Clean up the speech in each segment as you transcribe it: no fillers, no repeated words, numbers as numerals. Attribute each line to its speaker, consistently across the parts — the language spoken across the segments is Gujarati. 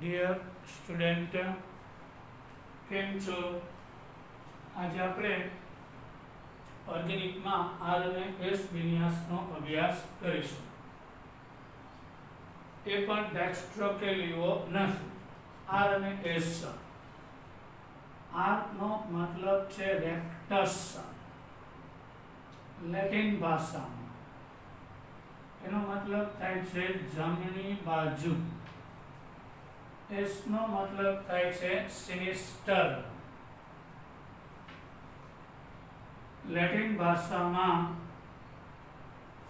Speaker 1: ડિયર સ્ટુડન્ટ, કેમ છો? આજે આપણે ઓર્ગેનિકમાં આર અને એસ વિન્યાસનો અભ્યાસ કરીશું. એ પણ ડેક્સ્ટ્રોકેલીઓ નથી, આર અને એસ. આર નો મતલબ છે રેક્ટસ લેટિન ભાષામાં. એનો મતલબ થાય છે જમણી બાજુ. એસ નો મતલબ થાય છે સિનિસ્ટર. લેટિન ભાષામાં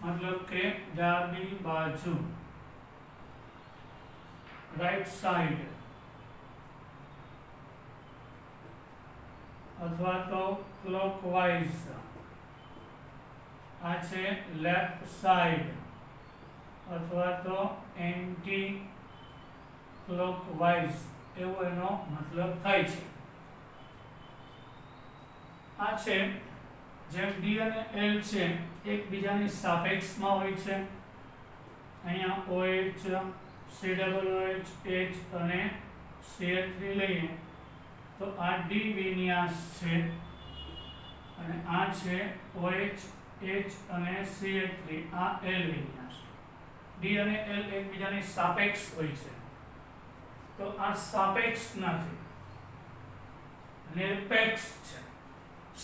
Speaker 1: મતલબ કે ડાબી બાજુ, રાઈટ સાઈડ, અથવા તો ક્લોકવાઇઝ. આ છે લેફ્ટ સાઈડ અથવા તો એન્ટી ક્લોકવાઇઝ, એવો એનો મતલબ થાય છે. આ છે જેમ ડી અને એલ છે એકબીજાની સાપેક્ષમાં હોય છે. અહીંયા OH, COOH, H અને CH3 લઈએ તો આ ડી વિન્યાસ છે અને આ છે OH, H અને CH3, આ એલ વિન્યાસ. ડી અને એલ એકબીજાની સાપેક્ષ હોય છે. તો આ સાપેક્ષ નથી, નિરપેક્ષ છે,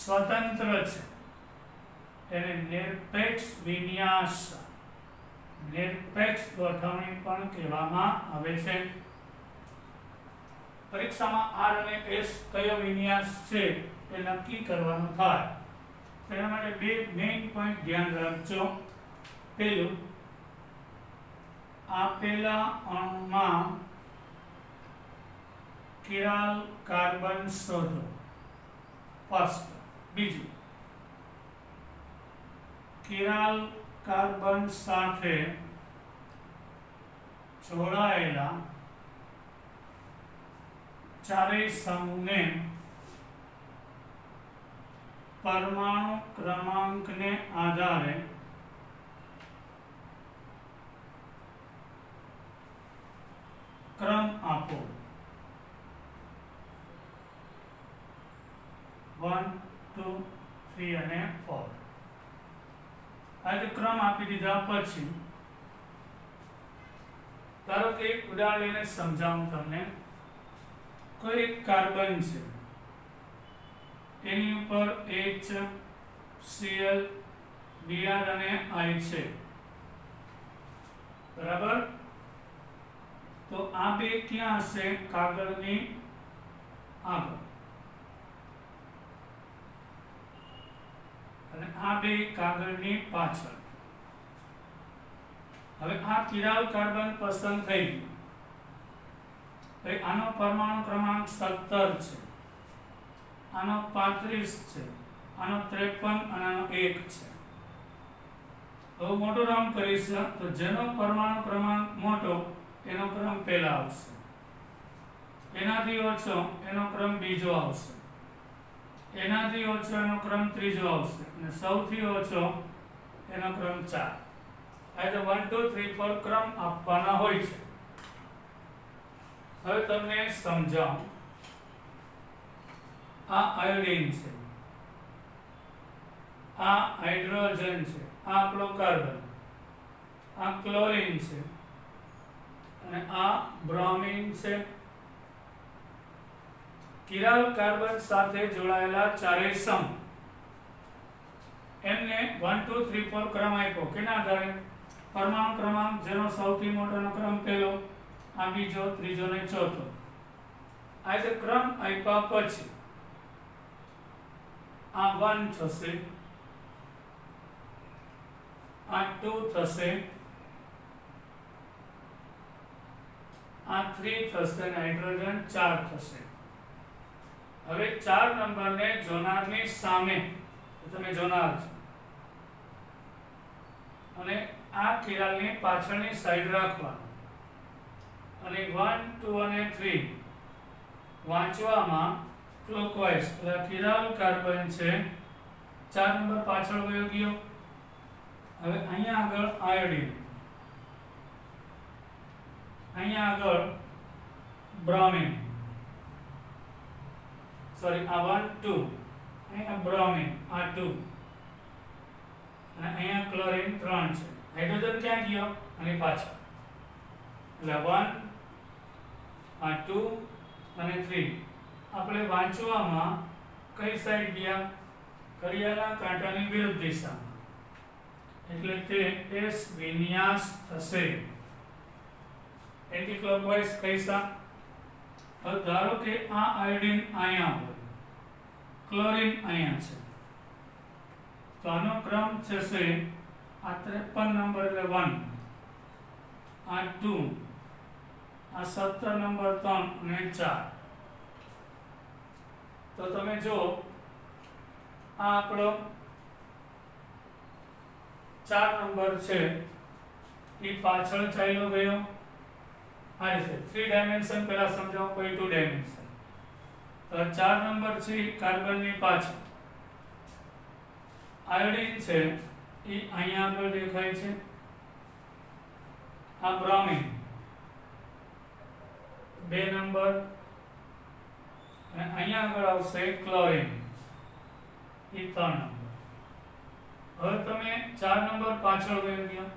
Speaker 1: સ્વતંત્ર છે. એને નિરપેક્ષ વિન્યાસ, નિરપેક્ષ ગોઠવણી પણ કહેવામાં આવે છે. પરીક્ષામાં આર અને એસ કયો વિન્યાસ છે એ નક્કી કરવાનું થાય. તેના માટે બે મેઇન પોઈન્ટ ધ્યાન રાખજો. પહેલું, આપેલા અણુમાં કિરાલ કાર્બન શોધો, ફર્સ્ટ. બીજું, કિરાલ કાર્બન સાથે જોડાયેલા ચારેય સમૂહને પરમાણુ ક્રમાંકને આધારે ક્રમ આપો. 1, 2, 3 અને 4. આ જે ક્રમ આપી દીધા પછી ધારો કે એક ઉદાહરણ લઈને સમજાવું તમને. કોઈ એક કાર્બન છે, એની ઉપર H, Cl, Br અને I છે, બરાબર? તો આ બે ક્યાં હશે? કાગળની આગળ. અને આ બે કાગળની પાછળ. હવે આ કિરાલ કાર્બન પસંદ થઈ ગયું. આનો પરમાણુ ક્રમાંક 17 છે, આનો 35 છે, આનો 53 અને આનો 1 છે. હવે મોટો રાઉન્ડ કરીશું તો જેનો પરમાણુ ક્રમાંક મોટો એનો ક્રમ પહેલા આવશે, એનાથી ઓછો એનો ક્રમ બીજો આવશે, એનાથી ઓછો એનો ક્રમ ત્રીજો આવશે અને સૌથી ઓછો એનો ક્રમ 4. આ તો 1, 2, 3, 4 ક્રમ આપવાના હોય છે. હવે તમને સમજાવું. આ આયોડીન છે, આ હાઇડ્રોજન છે, આ આપણો કાર્બન, આ ક્લોરીન છે અને આ બ્રોમિન છે. કિરાલ કાર્બન સાથે જોડાયેલા ચારેય સમૂહ એમને 1, 2, 3, 4 ક્રમ આપ્યો. કેના આધારે? પરમાણુ ક્રમાંક, જેનો સૌથી મોટોનો ક્રમ પહેલો, આ બીજો, ત્રીજો ને ચોથો. આ જે ક્રમ આપ્યા પછી આ 1 થશે, આ 2 થશે, આ 3 થશે અને હાઇડ્રોજન 4 થશે. હવે 4 નંબરને જોનારની સામે, તમે જોનાર છો, અને આ કિરાલની પાછળની સાઈડ રાખવાનું. અને 1, 2 અને 3 વાંચવામાં ક્લોકવાઇઝ. કિરાલ કાર્બન છે, 4 નંબર પાછળ વયો ગયો. હવે અહીંયા આગળ આયોડીન, અહીંયા આગળ બ્રોમિન, સોરી આ 1 2, અહીંયા બ્રોમિન આ 2 અને અહીંયા ક્લોરીન 3 છે. હાઇડ્રોજન ક્યાં ગયો? અને પાછળ. એટલે 1 આ 2 અને 3 આપણે વાંચવામાં કઈ સાઈડ ગયા? ઘડિયાળના કાંટાની વિરુદ્ધ દિશામાં, એટલે તે S વિન્યાસ થશે. એન્ટી ક્લોકવાઇઝ કૈસા? હવે ધારો કે આ આયોડિન અહીંયા હોય, ક્લોરીન અહીંયા છે, તો આનો ક્રમ થશે આ 53 નંબર એટલે 1, આ 2, આ 17 નંબર 3 અને 4. તો તમે જો આ આપણો 4 નંબર છે એ પાછળ ચાલ્યો ગયો. આ રીતે 3 ડાયમેન્શન પહેલા સમજાવો, પછી 2 ડાયમેન્શન. તો 4 નંબર છે કાર્બનની પાછળ, આયોડિન છે એ અહીંયા આગળ દેખાય છે, આ બ્રોમિન 2 નંબર અને અહીંયા આગળ આવશે ક્લોરીન એ 3 નંબર. હવે તમે 4 નંબર પાછળ વહી ગયા,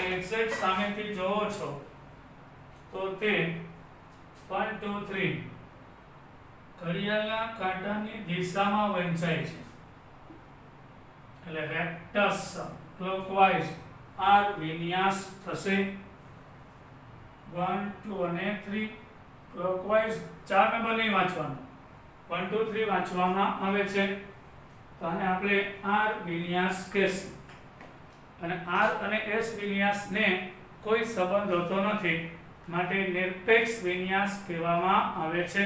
Speaker 1: એક્ઝેક્ટ સામેથી જોવો છો તો તે 1 2 3 ઘડિયાળના કાંટાની દિશામાં વહેંચાય છે, એટલે રેક્ટસ ક્લોકવાઇઝ આર વિન્યાસ થશે. 1 2 અને 3 ક્લોકવાઇઝ 4 નંબર નહીં વાંચવાનો, 1 2 3 વાંચવામાં આવે છે. તો આને આપણે આર વિન્યાસ કહેશું. અને આર અને એસ વિન્યાસને કોઈ સંબંધ હોતો નથી, માટે નિરપેક્ષ વિન્યાસ કહેવામાં આવે છે.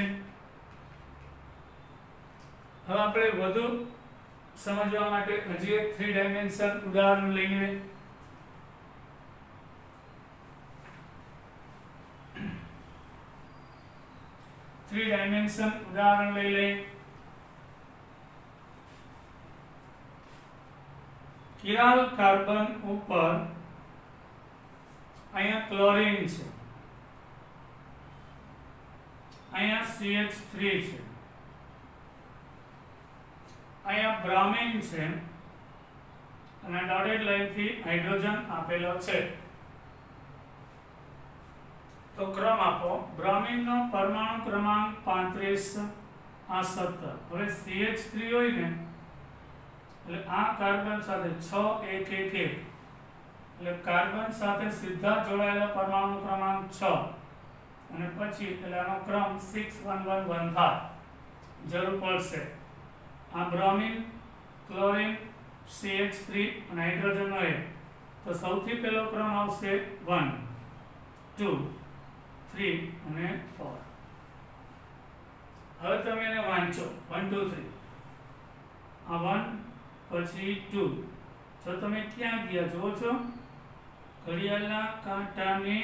Speaker 1: હવે આપણે વધુ સમજવા માટે હજી એક 3 ડાયમેન્શન ઉદાહરણ લઈએ. થ્રી ડાયમેન્શન ઉદાહરણ લઈ લઈએ. કિરાલ કાર્બન ઉપર અહીંયા ક્લોરીન છે, અહીંયા CH3 છે, અહીંયા બ્રોમિન છે અને ડોટેડ લાઈનથી હાઇડ્રોજન આપેલો છે. તો ક્રમ આપો. બ્રોમિનનો પરમાણુ ક્રમાંક 35, આ 17. હવે CH3 હોય ને એટલે આ કાર્બન સાથે 6 1 1 1, એટલે કાર્બન સાથે સીધા જોડાયેલા પરમાણુ ક્રમાંક 6 અને પછી એટલે આનો ક્રમ 6 1 1 1 થાય. જરૂર પડશે આ બ્રોમિન, ક્લોરીન, CH3 અને હાઇડ્રોજનનો એક. તો સૌથી પહેલો ક્રમ આવશે 1 2 3 અને 4. હવે તમે એને વાંચો 1 2 3, આ 1 પછી 2. જો તમે ક્યાં ગયા જોવો છો? ઘડિયાળના કાંટાની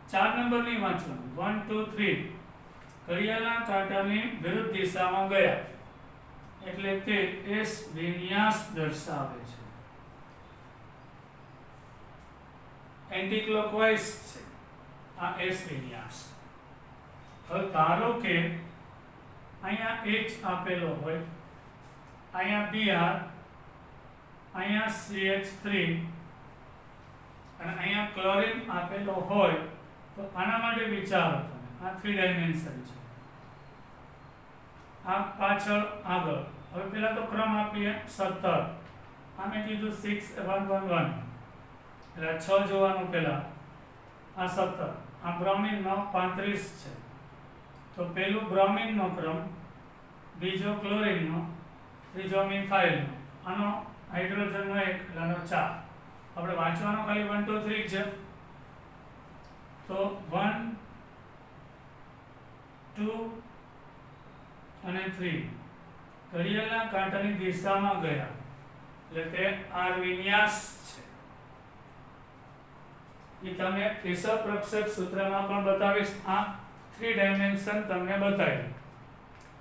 Speaker 1: 4 નંબર નહીં વાંચવાનું, 1 2 3 ઘડિયાળના કાંટાની વિરુદ્ધ દિશામાં ગયા, એટલે તે એસ વિન્યાસ દર્શાવે છે. એન્ટી ક્લોકવાઇઝ છે આ એસ વિન્યાસ. હવે ધારો કે અહીંયા H આપેલો હોય, અહીંયા Br, અહીંયા CH3 અને અહીંયા ક્લોરીન આપેલો હોય, તો આના માટે વિચારો તમે. આ 3 ડાયમેન્શન છે. આ પાછળ આગળ. હવે પહેલા તો ક્રમ આપીએ 17. આમે કીધું 6 1 1 1, એટલે 6 જોવાનું પહેલા. આ 17. આ બ્રોમિનનો 35 છે, તો પહેલું બ્રોમિનનો ક્રમ, બીજો ક્લોરીનનો, ત્રીજો મિથાઇલનો, આનો હાઇડ્રોજનનો 1 એટલે આનો 4. આપણે વાંચવાનો ખાલી 1 2 3 છે. તો 1 2 અને 3 ઘડિયાળના કાંટાની દિશામાં ગયા, એટલે તે આર વિન્યાસ છે. એ તમે ફિશર પ્રક્ષેપ સૂત્રમાં પણ બતાવીશ. આ 3 ડાયમેન્શન તમને બતાવ્યું.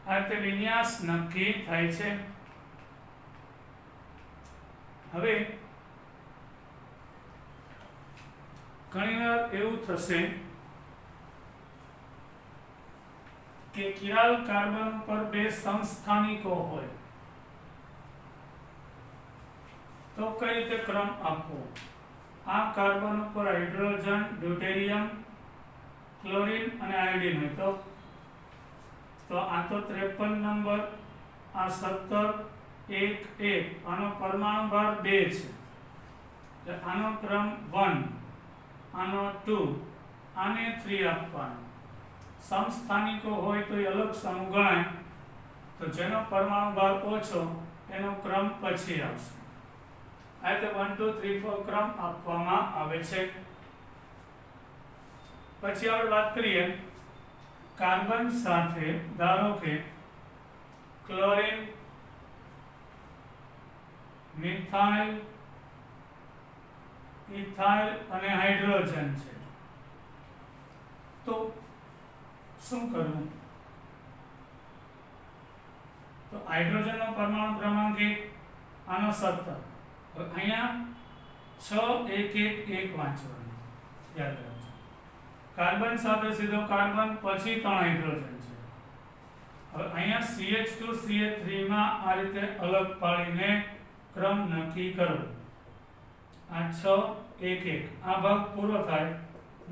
Speaker 1: આ રીતે વિન્યાસ નક્કી થાય છે. હવે ઘણીવાર એવું થશે કે કિરાલ કાર્બન પર બે સમસ્થાનિકો હોય તો કઈ રીતે ક્રમ આપવો? આ કાર્બન ઉપર હાઇડ્રોજન, ડ્યુટેરિયમ, ક્લોરીન અને આયોડિન હોય તો આ તો 53 નંબર, આ 17, 1, 1, આનો પરમાણુ ભાર 2 છે એટલે આનો ક્રમ 1, આનો 2, આને 3 આપવાનો. સમસ્થાનિકો હોય તો એ અલગ સમૂહ ગણાય, તો જેનો પરમાણુ ભાર ઓછો એનો ક્રમ પછી આવશે. આ રીતે 1 2 3 4 ક્રમ આપવામાં આવે છે. પછી આપણે વાત કરીએ કાર્બન સાથે, ધારો કે ક્લોરીન, મિથાઇલ, ઇથાઇલ અને હાઇડ્રોજન છે, તો શું કરવું? તો હાઇડ્રોજનનો પરમાણુ ક્રમાંક 1, આનો 17. હવે અહીંયા 6 1 1 1 વાંચવાનું, યાદ રાખજો. કાર્બન સાથે સીધો કાર્બન, પછી 3 હાઇડ્રોજન છે. હવે અહીંયા CH2 CH3 માં આ રીતે અલગ પાડીને ક્રમ નક્કી કરો. આ 6 1 1, આ ભાગ પૂરો થાય,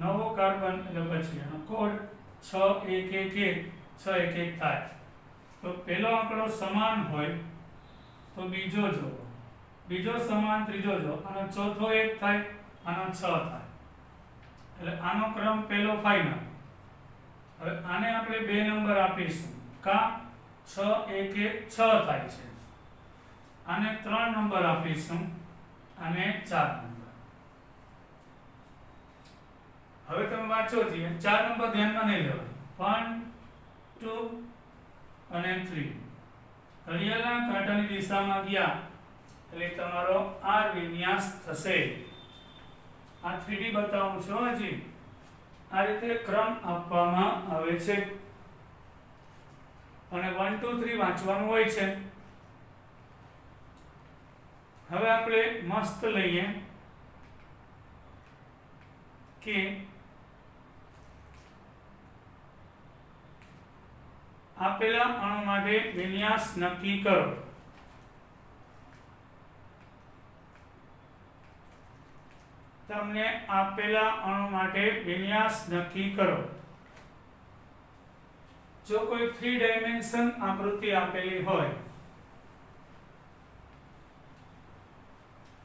Speaker 1: નવો કાર્બન એટલે પછી એનો કોડ 6 1 1 1 6 1 1 થાય. તો પહેલો આંકડો સમાન હોય તો બીજો જોવો, બીજો સમાન ત્રીજો જો, આનો ચોથો 1 થાય, આનો 6 થાય, એટલે આનો ક્રમ પહેલો ફાઇનલ. હવે આને આપણે 2 નંબર આપીશું, કા 6 1 1 6 થાય છે. આને 3 નંબર આપીશું, આને 4 નંબર. હવે તમે વાંચો છીએ, 4 નંબર ધ્યાનમાં નહીં લેવાય, 1 2 અને 3. ઘડિયાળના કાંટાની દિશામાં ગયા એટલે તમારો આ વિન્યાસ થશે. આ 3D બતાવું છું હજી. આ રીતે ક્રમ આપવામાં આવે છે અને 1 2 3 વાંચવાનું હોય છે. હવે આપણે મસ્ત લઈએ કે આપેલા અણુ માટે વિન્યાસ નક્કી કરો. તમને આપેલા અણુ માટે વિન્યાસ નક્કી કરો. જો કોઈ 3 ડાયમેન્શન આકૃતિ આપેલી હોય,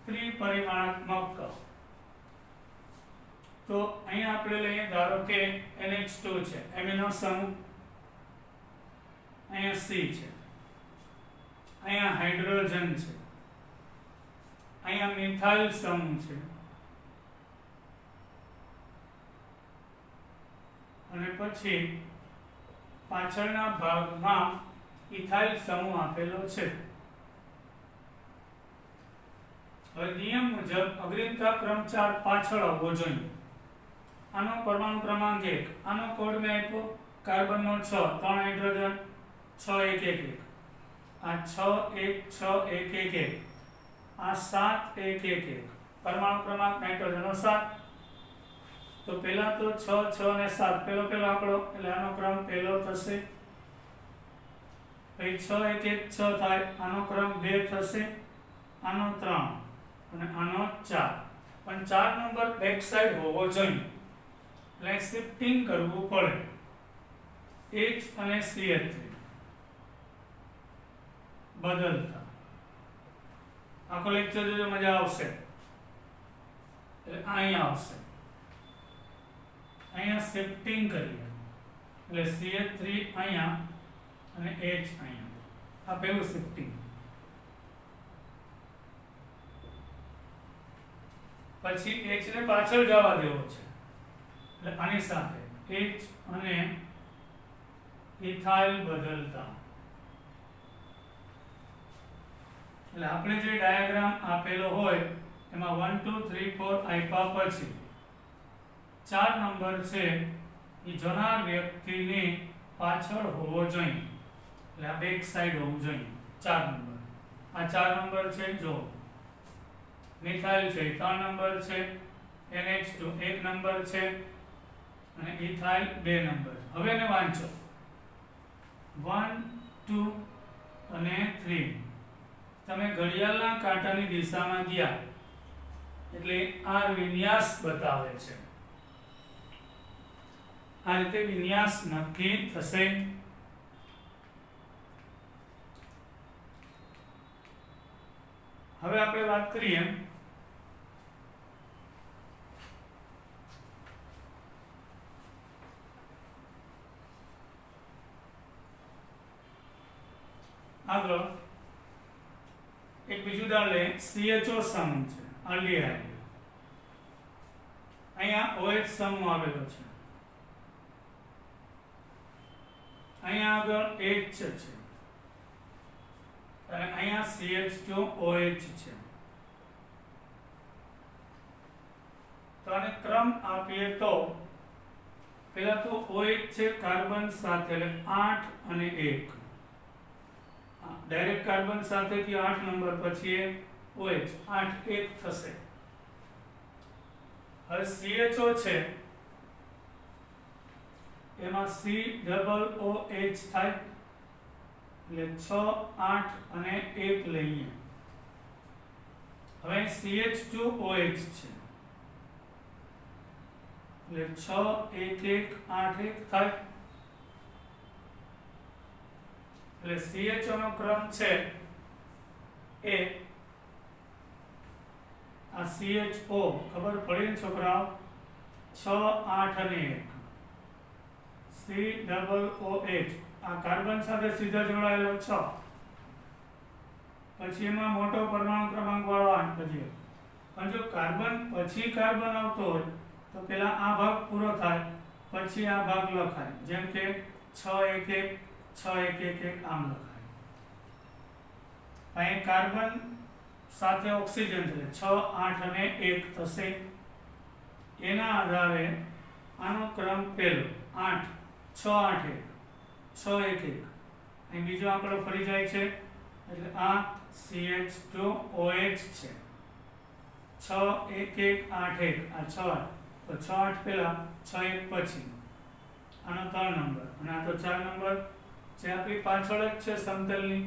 Speaker 1: ત્રિપરિમાણાત્મક, તો અહીંયા આપણે લઈએ, ધારો કે NH2 છે, એમિનો સમૂહ, અહીંયા C છે, અહીંયા હાઇડ્રોજન છે, અહીંયા મિથાઇલ સમૂહ છે, અને પછી પાછળના ભાગમાં ઇથાઇલ સમૂહ આપેલો છે. હવે નિયમ મુજબ અગ્રિમતા ક્રમ 4 પાછળ આવવો જોઈએ. આનો પરમાણુ ક્રમાંક 1, આનો કોડ મેં આપ્યો કાર્બનનો 6, 3 હાઇડ્રોજન, 6 1 1 1, આ 6 1 6 1 1 1, આ 7 1 1 1, પરમાણુ ક્રમાંક નાઇટ્રોજનનો 7. તો પહેલા તો 6 6 અને 7 પહેલો આંકડો એટલે આનો ક્રમ પહેલો થશે. પછી 6 1 1 6 થાય, આનો ક્રમ 2 થશે, આનો 3 અને આનો 4. પણ 4 નંબર બેક સાઈડ હોવો જોઈએ એટલે શિફ્ટિંગ કરવું પડે. H અને CH3 બદલતા. આખો લેક્ચર જોજો, મજા આવશે. એટલે અહીંયા આવશે, અહીંયા શિફ્ટિંગ કરીએ એટલે CH3 અહીંયા અને H અહીંયા. આ પહેલું શિફ્ટિંગ. પછી H ને પાછળ જવા દેવો છે એટલે આની સાથે H અને ઇથાઇલ બદલતા. એટલે આપણે જે ડાયાગ્રામ આપેલો હોય એમાં 1 2 3 4 આપ્યા પછી 4 નંબર છે એ જોનાર વ્યક્તિની પાછળ હોવો જોઈએ, એટલે આ બેક સાઈડ હોવું જોઈએ. 4 નંબર, આ 4 નંબર છે, જો મિથાઇલ છે 3 નંબર છે, NH2 1 નંબર છે અને ઇથાઇલ 2 નંબર. હવે એને વાંચો, 1 2 અને 3 તમે ઘડિયાળના કાંટાની દિશામાં ગયા એટલે આ વિન્યાસ બતાવે છે. આ રીતે વિન્યાસ નક્કી થશે. હવે આપણે વાત કરીએ આગળ એક બીજું ઉદાહરણ લે. CHO સમૂહ છે, આલ્ડીહાઇડ. અહીંયા OH સમૂહ આવેલો છે, અહીંયા આગળ H છે અને અહીંયા CH2OH છે. તો આને ક્રમ આપીએ તો પહેલા તો OH છે કાર્બન સાથે એટલે 8 અને 1. ડાયરેક્ટ કાર્બન સાથેથી 8 નંબર પછી OH 8 1 થશે. હવે CHO છે એમાં COOH થાય એટલે 6 8 અને 1 લઈએ. હવે CH2OH છે એટલે 6 1 1 8 1 થાય. એટલે CHO નો ક્રમ છે એ આ CHO ખબર પડી ને છોકરાઓ? 6 8 અને 1 COOH આ કાર્બન સાથે સીધા જોડાયેલો 6. પછી એમાં મોટો પરમાણુ ક્રમાંક વાળો 8 કરીએ. પણ જો કાર્બન પછી કાર્બન આવતો હોય તો પેલા આ ભાગ પૂરો થાય પછી આ ભાગ લખાય. જેમ કે 6 1 1 6 1 1 1 આમ લખાય. અહીં કાર્બન સાથે ઓક્સિજન છે 6 8 અને 1 થશે. એના આધારે આનો ક્રમ પહેલો 8 6 8 1 6 1 1. અહીં બીજો આંકડો ફરી જાય છે એટલે આ CH2OH છે 6 1 1 8 1 આ 6 તો 6 8 પહેલા 6 1 પછી આનો 3 નંબર અને આ તો 4 નંબર જે આપણી પાછળ જ છે સમતલની.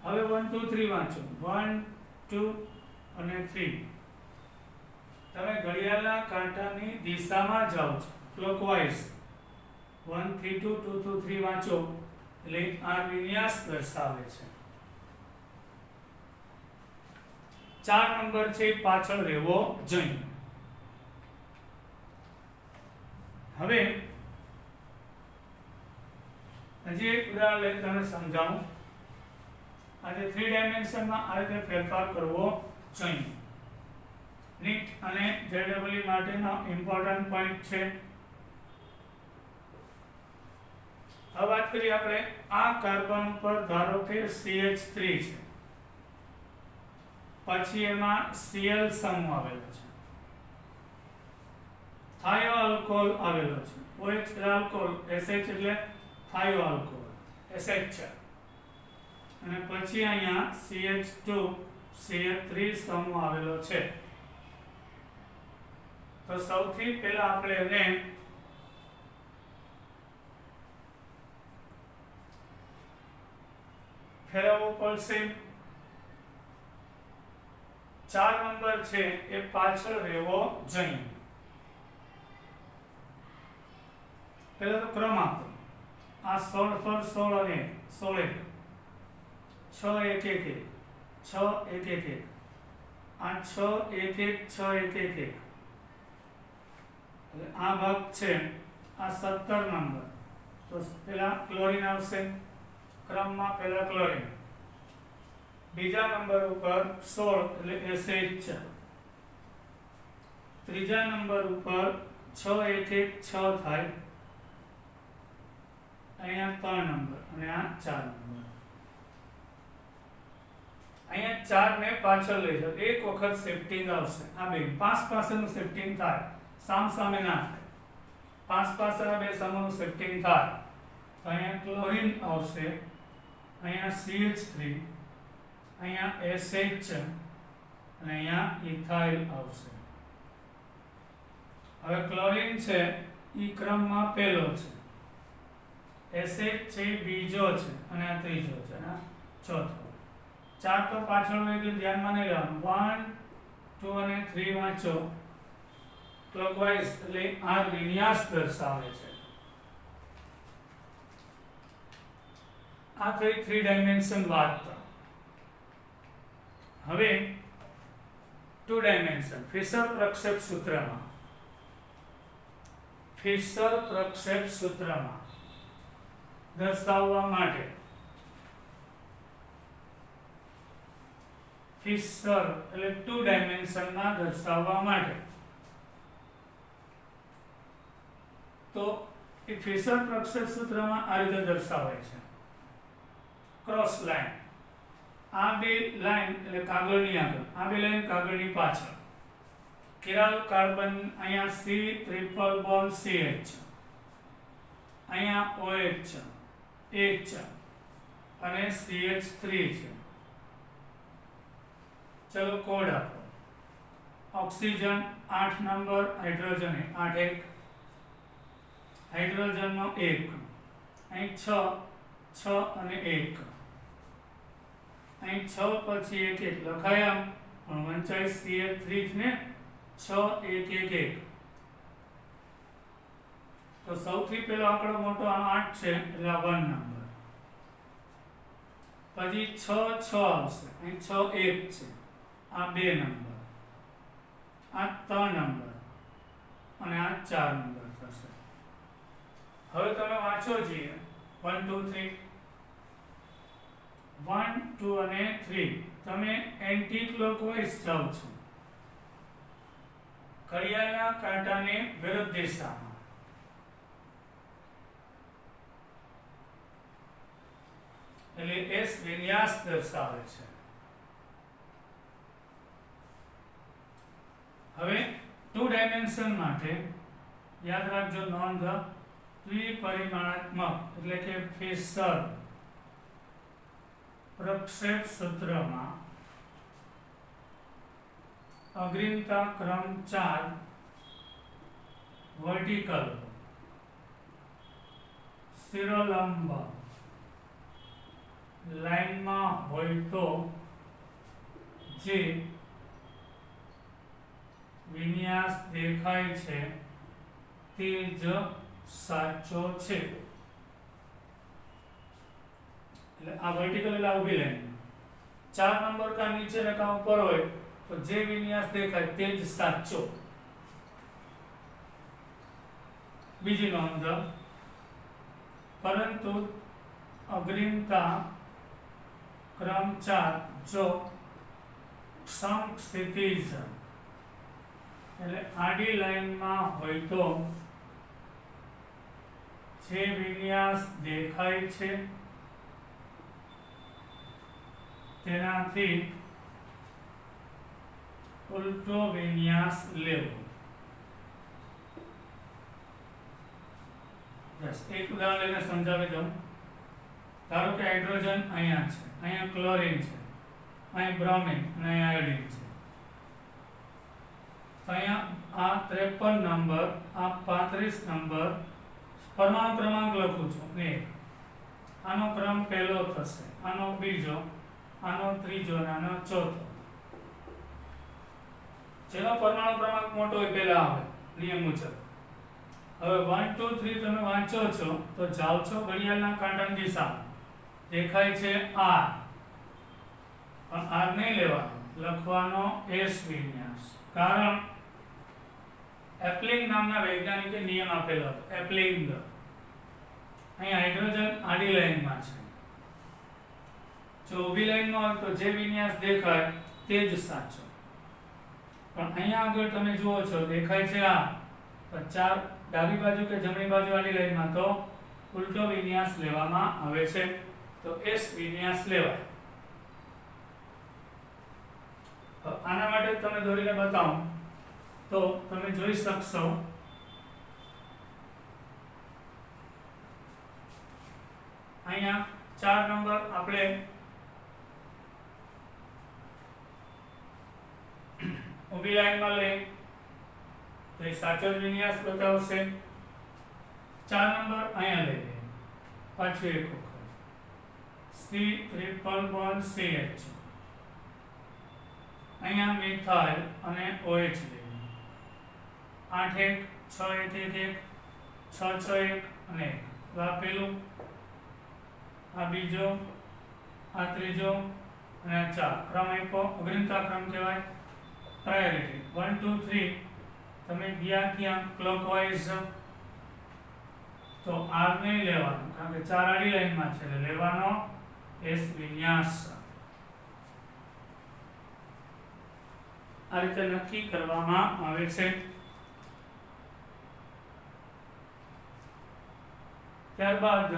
Speaker 1: હવે 1 2 3 વાંચો 1 2 અને 3. તમે ઘડિયાળના કાંટાની દિશામાં જાઓ છો ક્લોકવાઇઝ. 1 3 2 2 2 3 વાંચો એટલે આ વિન્યાસ દર્શાવે છે. 4 નંબર છે પાછળ રહેવો જોઈએ. હવે હજી એક ઉદાહરણ લઈને તમને સમજાવું. આજે 3 ડાયમેન્શનમાં આ રીતે ફેરફાર કરવો જોઈએ. નીટ અને JEE માટેનો ઇમ્પોર્ટન્ટ પોઈન્ટ છે. હવે વાત કરીએ આપણે આ કાર્બન પર ધારો કે CH3 છે, પછી એમાં Cl સમૂહ આવેલો છે, થાયો આલ્કોહોલ આવેલો છે. OH એટલે આલ્કોહોલ, SH એટલે થાયો આલ્કોહોલ, SH છે. અને પછી અહીંયા CH2 CH3 સમૂહ આવેલો છે. તો સૌથી પહેલા આપણે એને ફેરવવું પડશે. 4 નંબર છે એ પાછળ રહેવો જોઈએ. પહેલા તો ક્રમ આપો. આ 16 પર 16 અને 16 6 1 1 1 6 1 1 1 આ 6 1 1 6 1 1 1. એટલે આ ભાગ છે આ 17 નંબર. તો પહેલા ક્લોરીન આવશે ક્રમમાં, પહેલા ક્લોરીન. બીજા નંબર ઉપર 16 એટલે SH છે. ત્રીજા નંબર ઉપર 6 1 1 6 થાય. અહીંયા 3 નંબર અને આ 4 નંબર. અહીંયા 4 ને પાછળ લઈ જાઓ. એક વખત શિફ્ટિંગ આવશે. આ બે 5 પાસેનું શિફ્ટિંગ થાય, સામ સામે ના થાય. 5 પાસેના બે સમૂહનું શિફ્ટિંગ થાય તો અહીંયા ક્લોરીન આવશે, અહીંયા CH3, અહીંયા SH છે અને અહીંયા ઇથાઇલ આવશે. હવે ક્લોરીન છે ઈ ક્રમમાં પહેલો છે એસએચ છે બીજો છે અને આ ત્રીજો છે અને ચોથો. 4 તો પાછળ હોય એટલે ધ્યાનમાં નહીં લેવાનું. 1 2 અને 3 વાંચો ક્લોકવાઇઝ એટલે આ વિન્યાસ દર્શાવે છે. આ થઈ 3 ડાયમેન્શન વાત. હવે 2 ડાયમેન્શન ફિશર પ્રક્ષેપ સૂત્રમાં દર્શાવવા માટે ફિશર એટલે 2 ડાયમેન્શનમાં દર્શાવવા માટે તો એ ફિશર પ્રક્ષેપ સૂત્રમાં આ રીતે દર્શાવાય છે. ક્રોસ લાઈન, આ બે લાઈન એટલે કાગળની આગળ, આ બે લાઈન કાગળની પાછળ. કિરાલ કાર્બન અહીંયા C ટ્રિપલ બોન્ડ CH, અહીંયા OH H અને CH3 છે. ચલો કોડ આપો. ઓક્સિજન 8 નંબર, હાઇડ્રોજન 8 1, હાઇડ્રોજનનો 1, અહીં 6 અને 1, અહીં 6 પછી 1 1 લખાયા પણ વંચાય CH3 જ ને. 6 1 1 1. તો સૌથી પહેલો આંકડો મોટો આનો 8 છે એટલે આ 1 નંબર. પછી 6 6 આવશે, અહીં 6 1 છે, આ 2 નંબર, આ 3 નંબર અને આ 4 નંબર થશે. હવે તમે વાંચો છીએ 1 2 3, 1 2 અને 3 તમે એન્ટી ક્લોકવાઇઝ જાઓ છો, ઘડિયાળના કાંટાને વિરુદ્ધ દિશામાં. એટલે S વિન્યાસ દર્શાવે છે. હવે 2 ડાયમેન્શન માટે યાદ રાખજો નોંધ, દ્વિપરિમાણાત્મક એટલે કે ફિશર પ્રક્ષેપ સૂત્રમાં અગ્રિમતા ક્રમ 4 વર્ટિકલ શિરોલંબ લાઈનમાં હોય તો જે વિન્યાસ દેખાય છે તે જ સાચો છે. એટલે આ વર્ટિકલ એટલે ઊભી લાઈન 4 નંબર કા નીચે ને કા ઉપર હોય તો જે વિન્યાસ દેખાય તે જ સાચો. બીજી નોંધ, પરંતુ અગ્રિમતા ક્રમ 4 જો સમક્ષિતિજ એટલે આડી લાઈનમાં હોય તો જે વિન્યાસ દેખાય છે તેનાથી ઉલટો વિન્યાસ લેવો. એક ઉદાહરણ લઈને સમજાવી દઉં. ધારો કે હાઇડ્રોજન અહીંયા છે, અહીંયા ક્લોરીન છે, અહીં બ્રોમિન અને અહીં આયોડિન છે. તો અહીંયા આ 53 નંબર, આ 35 નંબર પરમાણુ ક્રમાંક લખું છું 1. આનો ક્રમ પહેલો થશે, આનો બીજો, આનો ત્રીજો અને આનો ચોથો. જેનો પરમાણુ ક્રમાંક મોટો હોય પહેલા આવે નિયમ મુજબ. હવે 1 2 3 તમે વાંચો છો તો જાઓ છો ઘડિયાળના કાંટાની દિશામાં, દેખાય છે R, પણ R નહીં લેવાનો, લખવાનો S વિન્યાસ. કારણ એપ્લિંગ નામના વૈજ્ઞાનિકે નિયમ આપેલો હતો. એપ્લિંગ. અહીં હાઇડ્રોજન આડી લાઈનમાં છે, જો ઊભી લાઈનમાં હોય તો જે વિન્યાસ દેખાય તે જ સાચો. પણ અહીંયા આગળ તમે જુઓ છો દેખાય છે આ, તો 4 ડાબી બાજુ કે જમણી બાજુ આડી લાઈનમાં તો ઉલટો વિન્યાસ લેવામાં આવે છે, તો S વિન્યાસ લેવાય. આના માટે તમે દોરીને બતાવો તો તમે જોઈ શકશો અહીંયા 4 નંબર આપણે ઊભી લાઈનમાં લઈ તો એ સાચો જ વિન્યાસ બતાવશે. 4 નંબર અહીંયા લઈ લઈએ પાછું એક વખત સી ટ્રિપલ બોન્ડ CH, અહીંયા મિથાઇલ અને OH લઈએ 8 1 6 1 1 6 6 1 અને 1, આ પેલું, આ બીજો, આ ત્રીજો અને આ 4 ક્રમ આપ્યો, અગ્રિમતા ક્રમ કહેવાય, પ્રાયોરિટી 1 2 3 તમે ગયા ક્યાં ક્લોકવાઇઝ, તો R નહીં લેવાનું કારણ કે 4 આડી લાઈનમાં છે એટલે લેવાનો S વિન્યાસ. આ રીતે નક્કી કરવામાં આવે છે. ત્યારબાદ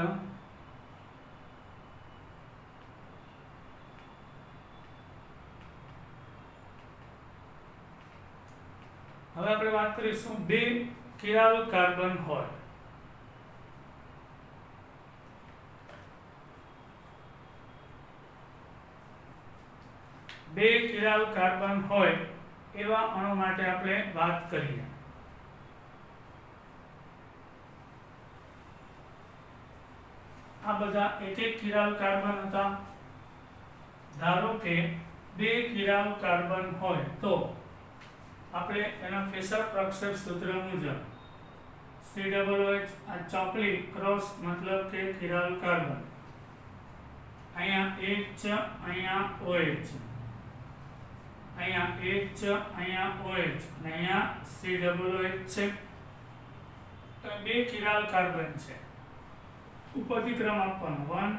Speaker 1: હવે આપણે વાત કરીશું બે કિરાલ કાર્બન હોય, બે કિરાલ કાર્બન હોય એવા અણુ માટે આપણે વાત કરીએ. આ બધા એક એક કિરાલ કાર્બન હતા. ધારો કે બે કિરાલ કાર્બન હોય તો આપણે એના ફિશર પ્રક્ષેપ સૂત્ર મુજબ COOH, આ ચોપલી ક્રોસ મતલબ કે કિરાલ કાર્બન, અહીંયા H, અહીંયા OH, અહીંયા H, અહીંયા OH અને અહીંયા COOH છે. તો બે કિરાલ કાર્બન છે. ઉપરથી ક્રમ આપવાનો 1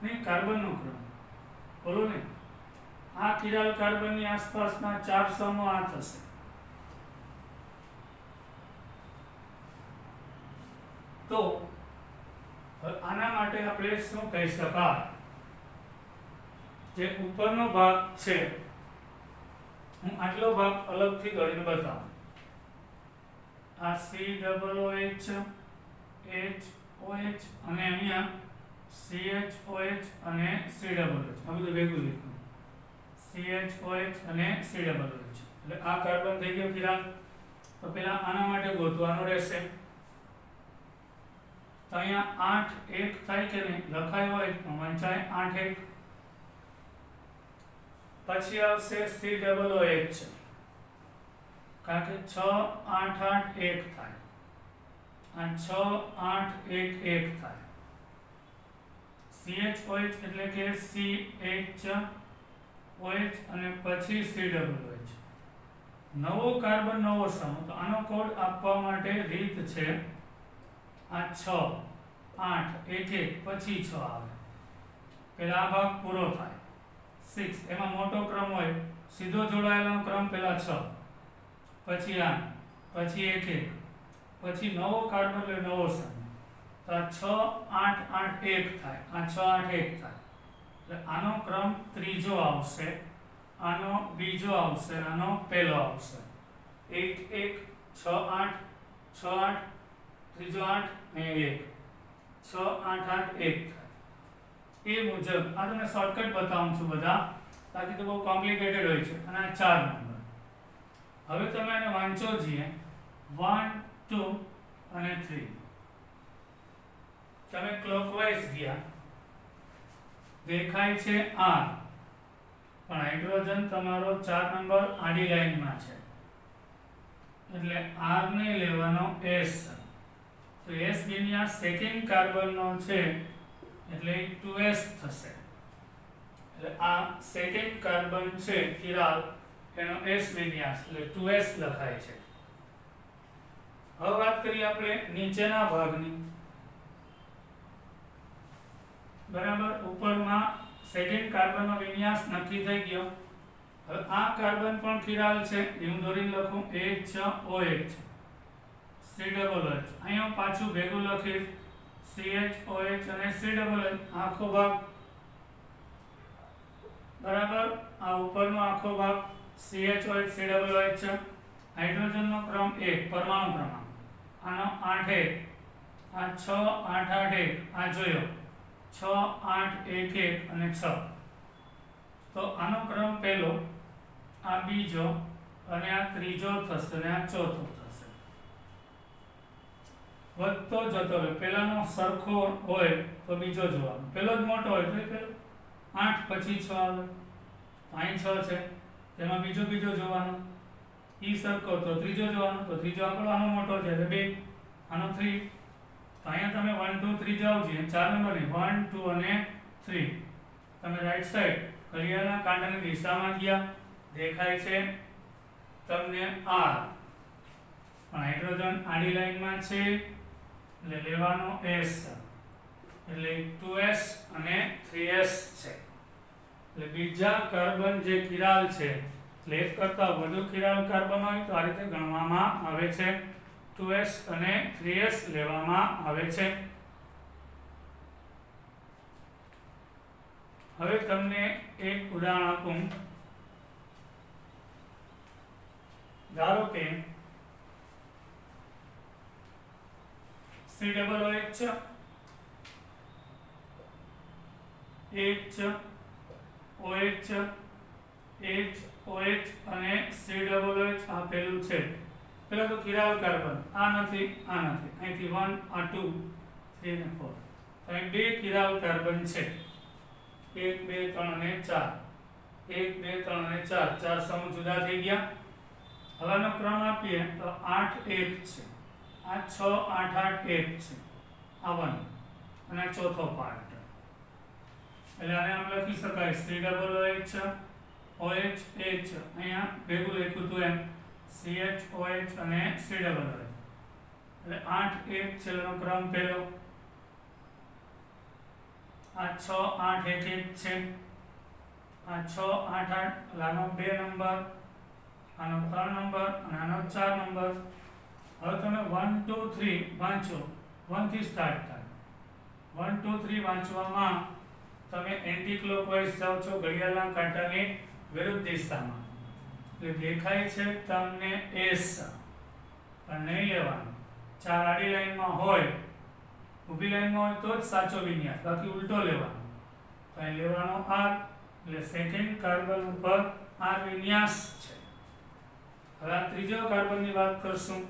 Speaker 1: ને કાર્બનનો ક્રમ બોલો ને. આ કિરાલ કાર્બનની આસપાસના 4 સમૂહ આ થશે. તો આના માટે આપણે શું કહી શકાય, જે ઉપરનો ભાગ છે, હું આટલો ભાગ અલગથી દોરીને બતાવું. આ COOH, HOH અને અહીંયા CHOH અને COOH, આ બધું ભેગું લીધું, CHOH અને COOH. એટલે આ કાર્બન થઈ ગયો કિરાલ. તો પેલા આના માટે ગોતવાનું રહેશે. તો અહીંયા 8 1 થાય કે નહીં, લખાય હોય તો વંચાય 8 1. પછી આવશે COOH, કારણ કે 6 8 8 1 થાય, આ 6 8 1 1 થાય. CHOH એટલે કે CHOH અને પછી COOH. નવો કાર્બન નવો સમૂહ. તો આનો કોડ આપવા માટે રીત છે, આ 6 8 1 1 પછી 6 આવે, પેલા આ ભાગ પૂરો થાય 6. એમાં મોટો ક્રમ હોય, સીધો જોડાયેલો ક્રમ પેલા 6, પછી 8, પછી 1 1, પછી નવો કાર્બન એટલે નવો સમૂહ. તો આ 6 8 8 1 થાય, આ 6 8 1 થાય. એટલે આનો ક્રમ ત્રીજો આવશે, આનો બીજો આવશે, આનો પહેલો આવશે. 1 1 6 8 6 8, ત્રીજો 8 અને 1, 6 8 8 1 થાય. એ મુજબ આ તમને શોર્ટકટ બતાવું છું બધા, બાકી તો બહુ કોમ્પ્લિકેટેડ હોય છે. અને આ 4 નંબર. હવે તમે એને વાંચો છીએ 1 2 અને 3. તમે ક્લોકવાઇઝ ગયા, દેખાય છે R, પણ હાઇડ્રોજન તમારો 4 નંબર આડી લાઈનમાં છે એટલે R ને લેવાનો S. તો S વિન્યાસ સેકન્ડ કાર્બનનો છે એટલે 2s થશે. એટલે આ સેકન્ડ કાર્બન છે કિરાલ, એનો S વિન્યાસ એટલે 2s લખાય છે. હવે વાત કરીએ આપણે નીચેના ભાગની. બરાબર, ઉપરમાં સેકન્ડ કાર્બનનો વિન્યાસ નક્કી થઈ ગયો. હવે આ કાર્બન પણ કિરાલ છે, હું દોરીને લખું HOH, COOH. અહીંયા પાછું ભેગું લખીશ CHOH અને COOH, આખો ભાગ. બરાબર, આ ઉપરનો આખો ભાગ CHOH COOH છે. હાઇડ્રોજનનો ક્રમ 1, પરમાણુ ક્રમાંક, આનો 8 1, આ 6 8 8 1, આ જોયો 6 8 1 1 અને 6. તો આનો ક્રમ પહેલો, આ બીજો અને આ ત્રીજો થશે અને આ ચોથો થશે. વધતો જતો રહે. પહેલાનો સરખો હોય તો બીજો જોવાનો, પહેલો જ મોટો હોય તો એ પહેલો. 8 પછી 6 આવે તો અહીં 6 છે, તેમાં બીજો જોવાનો. ઈ સરખો તો ત્રીજો જોવાનો, તો ત્રીજો આપણો આનો મોટો છે એટલે 2, આનો 3. તો અહીંયા તમે 1 2 3 જાવ છે, 4 નંબરની 1 2 અને 3. તમે રાઈટ સાઈડ ઘડિયાળના કાંટાની દિશામાં ગયા, દેખાય છે તમને R. પણ હાઇડ્રોજન આડી લાઈનમાં છે એટલે લેવાનો S, એટલે 2s અને 3s છે. એટલે બીજા કાર્બન જે કિરાલ છે, એટલે એક કરતાં વધુ કિરાલ કાર્બન હોય તો આ રીતે ગણવામાં આવે છે. 2s અને 3s લેવામાં આવે છે. હવે તમને એક ઉદાહરણ આપું. ધારો કે COOH, H, OH, H, OH અને COOH આપેલું છે. પેલા તો કિરાલ કાર્બન આ નથી, આ નથી. અહીંથી 1, આ 2, 3 અને 4. તો અહીં 2 કિરાલ કાર્બન છે. 1 2 3 અને 4. 1 2 3 અને 4. 4 સમૂહ જુદા થઈ ગયા. હવેનો ક્રમ આપીએ તો 8 1 છે. આ 6 8 8 1 છે. આ 1 અને આ ચોથો પાર્ટ. એટલે આને આમ લખી શકાય COOH, OH, H. અહીંયા ભેગું લખ્યું હતું એમ CHOH અને COOH. એટલે 8 1 છેલ્લો ક્રમ પહેલો. આ 6 8 1 1 છે. આ 6 8 8, આનો 2 નંબર, આનો 3 નંબર અને આનો 4 નંબર. હવે તમે 1 2 3 વાંચો. 1 થી સ્ટાર્ટ થાય. 1 2 3 વાંચવામાં તમે એન્ટી ક્લોકવાઇઝ જાઓ છો, ઘડિયાળના કાંટાની વિરુદ્ધ દિશામાં. એટલે દેખાય છે તમને S, પણ નહીં લેવાનું. 4 આડી લાઈનમાં હોય, ઊભી લાઈનમાં હોય તો જ સાચો વિન્યાસ, બાકી ઉલટો લેવાનો. તો અહીં લેવાનો R, એટલે સેકન્ડ કાર્બન ઉપર R વિન્યાસ છે. હવે આ ત્રીજો કાર્બનની વાત કરશું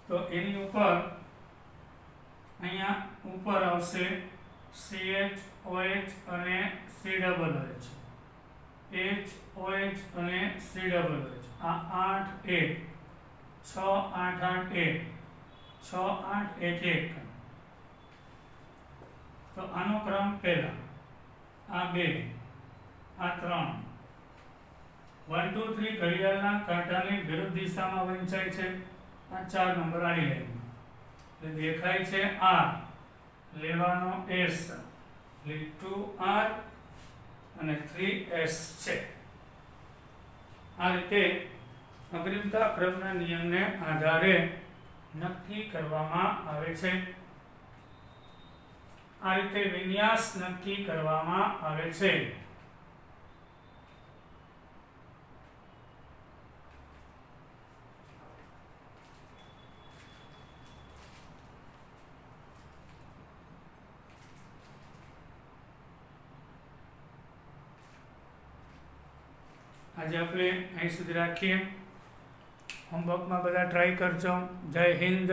Speaker 1: તો એની ઉપર અહીંયા ઉપર આવશે CHOH અને COOH. HOH અને COOH. આ 8 1 6 8 8 1 6 8 1 1. તો આનો ક્રમ પહેલા, આ 2, આ 3. 1 2 3 ઘડિયાળના કાંટાની વિરુદ્ધ દિશામાં વંચાય છે. આ 4 નંબર આડી લાઈનમાં. એટલે દેખાય છે R, લેવાનો S, એટલે 2R અને 3S છે. આ રીતે અગ્રિમતા ક્રમના નિયમને આધારે નક્કી કરવામાં આવે છે. આ રીતે વિન્યાસ નક્કી કરવામાં આવે છે. આજે આપણે અહીં સુધી રાખીએ. હોમવર્કમાં બધા ટ્રાય કરજો. જય હિન્દ.